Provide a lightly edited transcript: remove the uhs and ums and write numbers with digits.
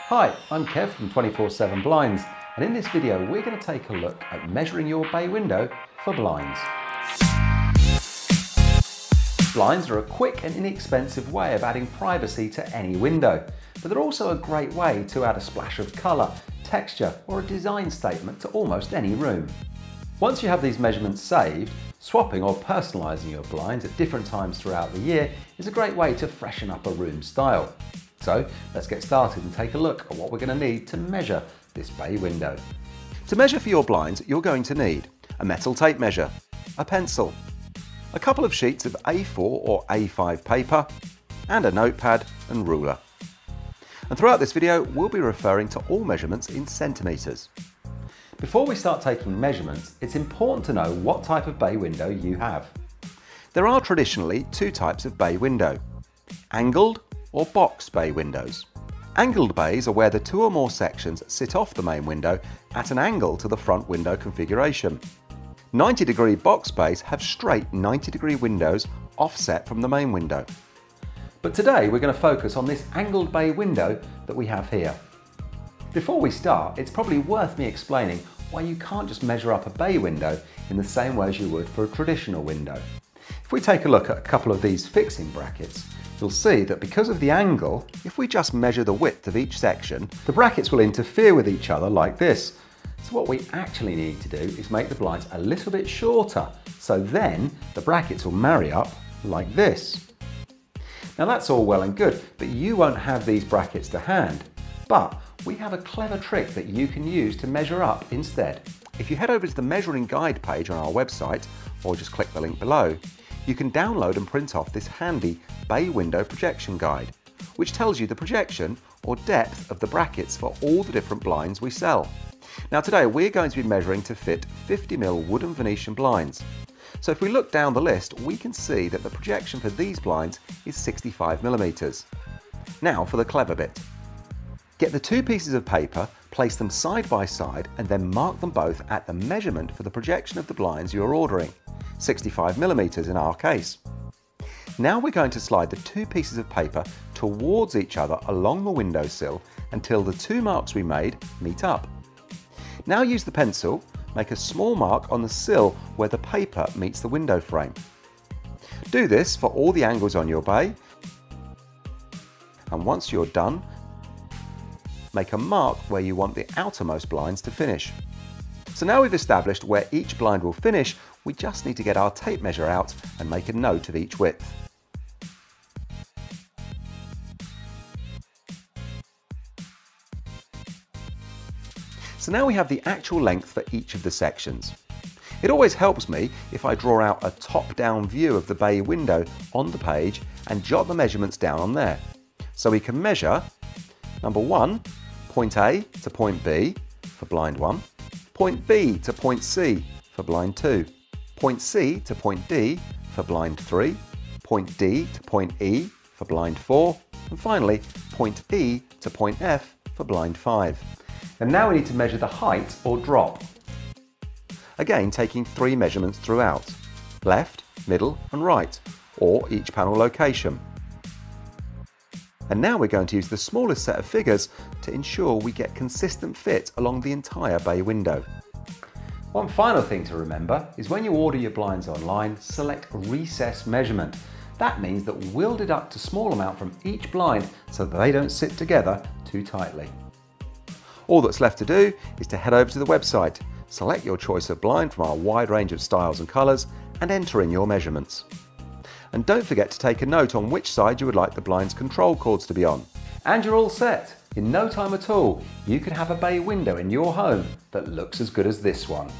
Hi, I'm Kev from 24/7 Blinds, and in this video we're going to take a look at measuring your bay window for blinds. Blinds are a quick and inexpensive way of adding privacy to any window, but they're also a great way to add a splash of colour, texture or a design statement to almost any room. Once you have these measurements saved, swapping or personalising your blinds at different times throughout the year is a great way to freshen up a room style. So let's get started and take a look at what we're going to need to measure this bay window. To measure for your blinds, you're going to need a metal tape measure, a pencil, a couple of sheets of A4 or A5 paper, and a notepad and ruler. And throughout this video, we'll be referring to all measurements in centimetres. Before we start taking measurements, it's important to know what type of bay window you have. There are traditionally two types of bay window: angled or box bay windows. Angled bays are where the two or more sections sit off the main window at an angle to the front window configuration. 90-degree box bays have straight 90-degree windows offset from the main window. But today we're going to focus on this angled bay window that we have here. Before we start, it's probably worth me explaining why you can't just measure up a bay window in the same way as you would for a traditional window. If we take a look at a couple of these fixing brackets, you'll see that because of the angle, if we just measure the width of each section, the brackets will interfere with each other like this. So what we actually need to do is make the blinds a little bit shorter, so then the brackets will marry up like this. Now that's all well and good, but you won't have these brackets to hand. But we have a clever trick that you can use to measure up instead. If you head over to the measuring guide page on our website, or just click the link below, you can download and print off this handy bay window projection guide, which tells you the projection or depth of the brackets for all the different blinds we sell. Now today we're going to be measuring to fit 50mm wooden Venetian blinds. So if we look down the list, we can see that the projection for these blinds is 65mm. Now for the clever bit. Get the two pieces of paper, place them side by side, and then mark them both at the measurement for the projection of the blinds you're ordering, 65mm in our case. Now we're going to slide the two pieces of paper towards each other along the windowsill until the two marks we made meet up. Now use the pencil, make a small mark on the sill where the paper meets the window frame. Do this for all the angles on your bay, and once you're done, make a mark where you want the outermost blinds to finish. So now we've established where each blind will finish, we just need to get our tape measure out and make a note of each width. So now we have the actual length for each of the sections. It always helps me if I draw out a top-down view of the bay window on the page and jot the measurements down on there. So we can measure number 1, point A to point B for blind 1, point B to point C for blind 2, point C to point D for blind 3, point D to point E for blind 4, and finally point E to point F for blind 5. And now we need to measure the height or drop. Again, taking 3 measurements throughout: left, middle and right, or each panel location. And now we're going to use the smallest set of figures to ensure we get consistent fit along the entire bay window. One final thing to remember is when you order your blinds online, select recess measurement. That means that we'll deduct a small amount from each blind so that they don't sit together too tightly. All that's left to do is to head over to the website, select your choice of blind from our wide range of styles and colours, and enter in your measurements. And don't forget to take a note on which side you would like the blind's control cords to be on. And you're all set. In no time at all, you could have a bay window in your home that looks as good as this one.